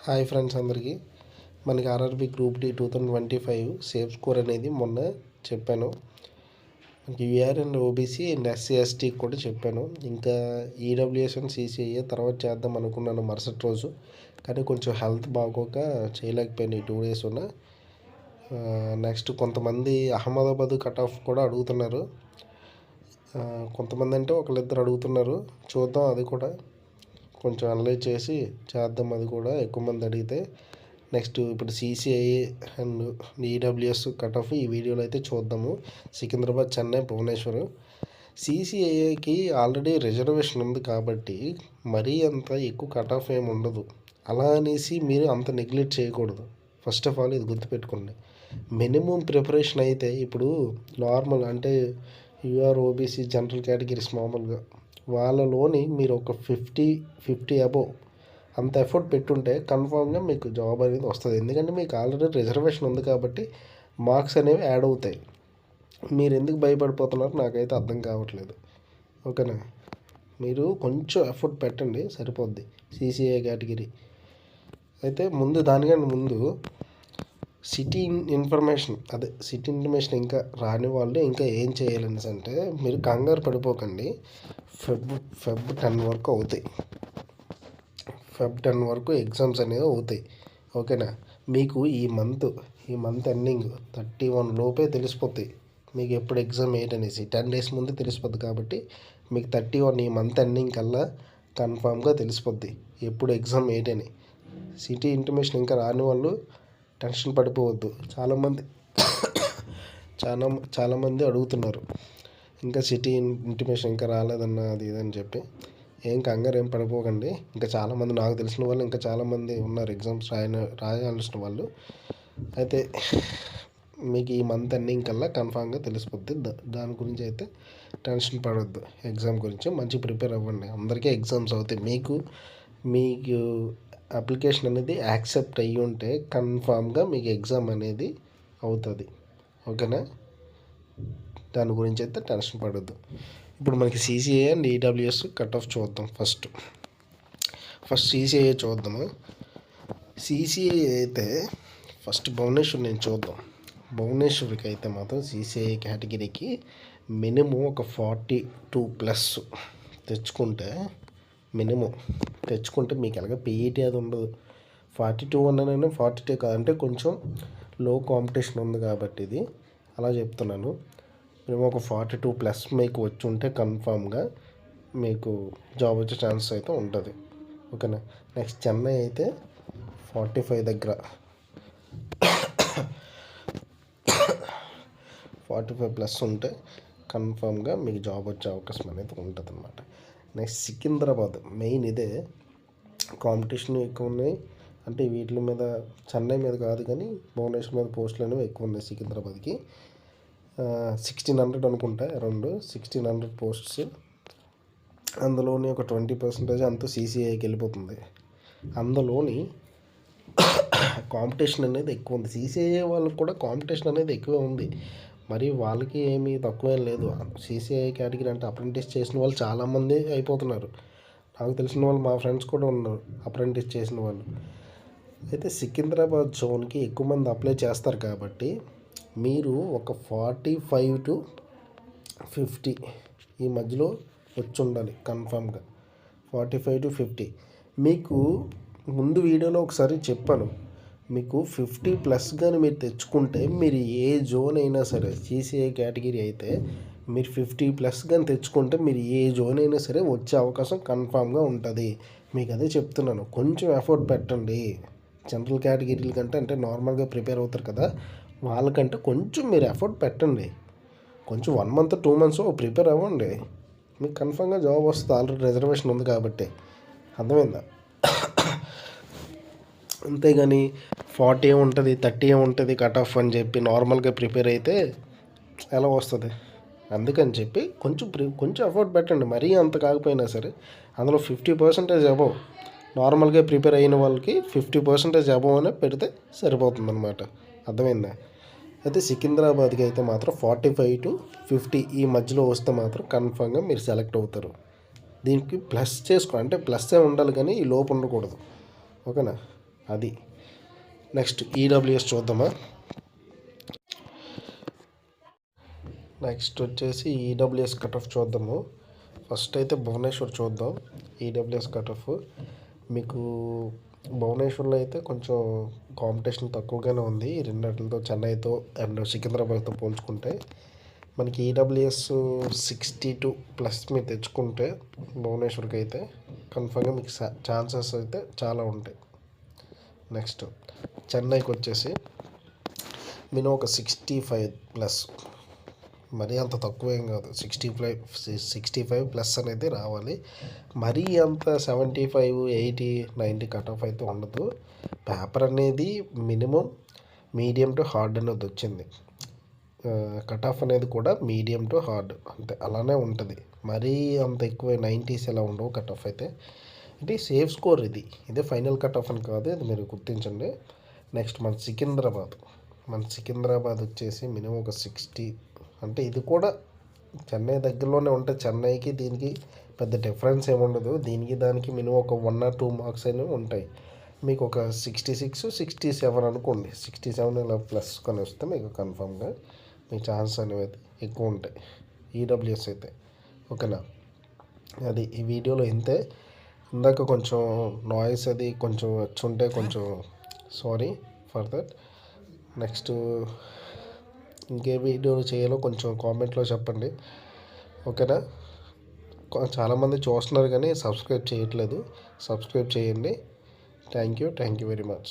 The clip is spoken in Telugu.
హాయ్ ఫ్రెండ్స్ అందరికీ. మనకి RRB group D 2025 safe score అనేది మొన్న చెప్పాను. మనకి UR and OBC and SC ST కూడా చెప్పాను. ఇంకా ఈడబ్ల్యూఎస్ అండ్ సిసిఐఏ తర్వాత చేద్దాం అనుకున్నాను మరుసటి రోజు. కానీ కొంచెం హెల్త్ బాగోక చేయలేకపోయాను ఈ 2 days ఉన్న. నెక్స్ట్ కొంతమంది అహ్మదాబాద్ కట్ ఆఫ్ కూడా అడుగుతున్నారు. కొంతమంది అంటే ఒకళ్ళిద్దరు అడుగుతున్నారు. చూద్దాం, అది కూడా కొంచెం అనలైజ్ చేసి చేద్దాం. అది కూడా ఎక్కువ మంది అడిగితే నెక్స్ట్ ఇప్పుడు సిసిఐఏ అండ్ ఈడబ్ల్యూఎస్ కట్ ఆఫ్ ఈ వీడియోలో అయితే చూద్దాము. సికింద్రాబాద్, చెన్నై, భువనేశ్వర్. సిసిఐఏకి ఆల్రెడీ రిజర్వేషన్ ఉంది కాబట్టి మరీ అంత ఎక్కువ కట్ ఆఫ్ ఏమి ఉండదు. అలా అనేసి మీరు అంత నెగ్లెక్ట్ చేయకూడదు. ఫస్ట్ ఆఫ్ ఆల్ ఇది గుర్తుపెట్టుకోండి. మినిమం ప్రిపరేషన్ అయితే ఇప్పుడు నార్మల్ అంటే యూఆర్, ఓబీసీ, జనరల్ కేటగిరీస్ మామూలుగా వాళ్ళలోని మీరు ఒక 50 అబోవ్ అంత ఎఫర్ట్ పెట్టుంటే కన్ఫామ్గా మీకు జాబ్ అనేది వస్తుంది. ఎందుకంటే మీకు ఆల్రెడీ రిజర్వేషన్ ఉంది కాబట్టి మార్క్స్ అనేవి యాడ్ అవుతాయి. మీరు ఎందుకు భయపడిపోతున్నారు నాకైతే అర్థం కావట్లేదు. ఓకేనా, మీరు కొంచెం ఎఫర్ట్ పెట్టండి సరిపోద్ది. సిసిఐ కేటగిరీ అయితే దానికంటే ముందు సిటీ ఇన్ఫర్మేషన్ ఇంకా రాని వాళ్ళు ఇంకా ఏం చేయాలని అంటే మీరు కంగారు పడిపోకండి. ఫెబ్ 10 వరకు అవుతాయి. ఫెబ్ 10 వరకు ఎగ్జామ్స్ అనేవి అవుతాయి. ఓకేనా, మీకు ఈ మంత్ ఎండింగ్ 31 లోపే తెలిసిపోతాయి మీకు ఎప్పుడు ఎగ్జామ్ ఏంటనేసి. 10 days ముందు తెలిసిపోద్ది కాబట్టి మీకు 31 ఈ మంత్ ఎండింగ్ కల్లా కన్ఫామ్గా తెలిసిపోద్ది ఎప్పుడు ఎగ్జామ్ ఏంటని. సిటీ ఇంటిమేషన్ ఇంకా రాని వాళ్ళు టెన్షన్ పడిపోవద్దు. చాలామంది అడుగుతున్నారు ఇంకా సిటీ ఇంటిమేషన్ ఇంకా రాలేదన్న అది ఇదని చెప్పి. ఏం కంగారు ఏం పడిపోకండి. ఇంకా చాలామంది నాకు తెలిసిన వాళ్ళు ఇంకా చాలామంది ఉన్నారు ఎగ్జామ్స్ రాయాల్సిన వాళ్ళు. అయితే మీకు ఈ మంత్ ఎండింగ్ కల్లా కన్ఫామ్గా తెలిసిపోద్ది. దాని గురించి అయితే టెన్షన్ పడవద్దు. ఎగ్జామ్ గురించి మంచి ప్రిపేర్ అవ్వండి. అందరికీ ఎగ్జామ్స్ అవుతాయి. మీకు అప్లికేషన్ అనేది యాక్సెప్ట్ అయ్యి ఉంటే కన్ఫామ్గా మీకు ఎగ్జామ్ అనేది అవుతుంది. ఓకేనా, దాని గురించి అయితే టెన్షన్ పడద్దు. ఇప్పుడు మనకి CCI and EWS cut off చూద్దాం. ఫస్ట్ సిసిఐ చూద్దాము. సిసిఐ అయితే ఫస్ట్ భువనేశ్వర్ నేను చూద్దాం. భువనేశ్వర్కి అయితే మాత్రం సిసిఐ కేటగిరీకి మినిమం ఒక 42+ తెచ్చుకుంటే మీకు ఎలాగ పీఈటీ అది ఉండదు. 42 అన్నానైనా 42 కాదంటే కొంచెం లో కాంపిటీషన్ ఉంది కాబట్టి ఇది అలా చెప్తున్నాను. మేము ఒక 42+ మీకు వచ్చి ఉంటే కన్ఫామ్గా మీకు జాబ్ వచ్చే ఛాన్స్ అయితే ఉంటుంది. ఓకేనా, నెక్స్ట్ చెన్నై అయితే 45 దగ్గర 45+ ఉంటే కన్ఫామ్గా మీకు జాబ్ వచ్చే అవకాశం అనేది ఉంటుంది అన్నమాట. నెక్స్ట్ సికింద్రాబాద్ మెయిన్ ఇదే. కాంపిటీషన్ ఎక్కువ ఉన్నాయి అంటే వీటి మీద చెన్నై మీద కాదు కానీ భువనేశ్వర్ మీద పోస్టులు అనేవి ఎక్కువ ఉన్నాయి. సికింద్రాబాద్కి 1600 అనుకుంటా, అరౌండ్ 1600 పోస్ట్స్. అందులోని ఒక 20% అంతా సిసిఐకి వెళ్ళిపోతుంది. అందులోని కాంపిటీషన్ అనేది ఎక్కువ ఉంది. సిసిఐ వాళ్ళకి కూడా కాంపిటీషన్ అనేది ఎక్కువ ఉంది. మరి వాళ్ళకి ఏమీ తక్కువేం లేదు. సిసిఐ కేటగిరీ అంటే అప్రెంటిస్ చేసిన వాళ్ళు చాలామంది అయిపోతున్నారు. నాకు తెలిసిన వాళ్ళు మా ఫ్రెండ్స్ కూడా ఉన్నారు అప్రెంటిస్ చేసిన వాళ్ళు. అయితే సికింద్రాబాద్ జోన్కి ఎక్కువ మంది అప్లై చేస్తారు కాబట్టి మీరు ఒక 45 to 50 ఈ మధ్యలో వచ్చి ఉండాలి కన్ఫామ్గా. 45 to 50 మీకు ముందు వీడియోలో ఒకసారి చెప్పాను. మీకు 50+ కానీ మీరు తెచ్చుకుంటే మీరు ఏ జోన్ అయినా సరే, సిసిఐ కేటగిరీ అయితే మీరు 50+ కానీ తెచ్చుకుంటే మీరు ఏ జోన్ అయినా సరే వచ్చే అవకాశం కన్ఫామ్గా ఉంటుంది. మీకు అదే చెప్తున్నాను. కొంచెం ఎఫర్ట్ పెట్టండి. జనరల్ కేటగిరీల కంటే అంటే నార్మల్గా ప్రిపేర్ అవుతారు కదా, వాళ్ళకంటే కొంచెం మీరు ఎఫర్ట్ పెట్టండి. కొంచెం 1 month 2 months ప్రిపేర్ అవ్వండి. మీకు కన్ఫామ్గా జాబ్ వస్తుంది. ఆల్రెడీ రిజర్వేషన్ ఉంది కాబట్టి. అర్థమైందా? అంతేగాని 40 ఉంటుంది 30 ఉంటుంది కట్ ఆఫ్ అని చెప్పి నార్మల్గా ప్రిపేర్ అయితే ఎలా వస్తుంది? అందుకని చెప్పి కొంచెం ఎఫర్ట్ పెట్టండి. మరీ అంత కాకపోయినా సరే అందులో 50% అబవ్ నార్మల్గా ప్రిపేర్ అయిన వాళ్ళకి 50% అబవ్ అనే పెడితే సరిపోతుంది అనమాట. అర్థమైందా? అయితే సికింద్రాబాద్కి అయితే మాత్రం 45 to 50 ఈ మధ్యలో వస్తే మాత్రం కన్ఫామ్గా మీరు సెలెక్ట్ అవుతారు. దీనికి ప్లస్ చేసుకో అంటే ప్లస్సే ఉండాలి కానీ ఈ లోపు ఉండకూడదు. ఓకేనా? అది. నెక్స్ట్ ఈడబ్ల్యూఎస్ చూద్దామా. నెక్స్ట్ వచ్చేసి ఈడబ్ల్యూఎస్ కట్ ఆఫ్ చూద్దాము. ఫస్ట్ అయితే భువనేశ్వర్ చూద్దాం. ఈడబ్ల్యూఎస్ కట్ ఆఫ్ మీకు భువనేశ్వర్లో అయితే కొంచెం కాంపిటీషన్ తక్కువగానే ఉంది ఈ రెండిటితో, చెన్నైతో అండ్ సికింద్రాబాద్తో పోల్చుకుంటే. మనకి ఈడబ్ల్యూఎస్ 62+ మీరు తెచ్చుకుంటే భువనేశ్వర్కి అయితే కన్ఫర్మ్గా మీకు ఛాన్సెస్ అయితే చాలా ఉంటాయి. నెక్స్ట్ చెన్నైకి వచ్చేసి మినిమం ఒక 65+, మరీ అంత తక్కువ ఏం కాదు, 65+ అనేది రావాలి. మరీ అంత 75, 80, 90 కట్ ఆఫ్ అయితే ఉండదు. పేపర్ అనేది మినిమం మీడియం టు హార్డ్ అనేది వచ్చింది. కట్ ఆఫ్ అనేది కూడా మీడియం టు హార్డ్ అంటే అలానే ఉంటుంది. మరీ అంత ఎక్కువ 90s ఎలా ఉండవు కట్ ఆఫ్ అయితే. ఇది సేఫ్ స్కోర్, ఇదే ఫైనల్ కట్ ఆఫ్ అని కాదు, ఇది మీరు గుర్తించండి. నెక్స్ట్ మన సికింద్రాబాద్ వచ్చేసి మినిమం ఒక 60, అంటే ఇది కూడా చెన్నై దగ్గరలోనే ఉంటుంది. చెన్నైకి దీనికి పెద్ద డిఫరెన్స్ ఏముండదు. దీనికి దానికి మినిమం ఒక 1 or 2 మార్క్స్ అనేవి ఉంటాయి. మీకు ఒక 66, 67 అనుకోండి. 67 ఇలా ప్లస్ కొని వస్తే మీకు కన్ఫామ్గా మీ ఛాన్స్ అనేవి ఎక్కువ ఉంటాయి ఈడబ్ల్యూఎస్ అయితే. ఓకేనా, అది ఈ వీడియోలో ఇంతే. ఇందాక కొంచెం నాయిస్ అది కొంచెం వచ్చుంటే కొంచెం సారీ ఫర్ దట్. నెక్స్ట్ ఇంకే వీడియోలు చేయాలో కొంచెం కామెంట్లో చెప్పండి. ఓకేనా, చాలామంది చూస్తున్నారు కానీ సబ్స్క్రైబ్ చేయట్లేదు. సబ్స్క్రైబ్ చేయండి. Thank you very much.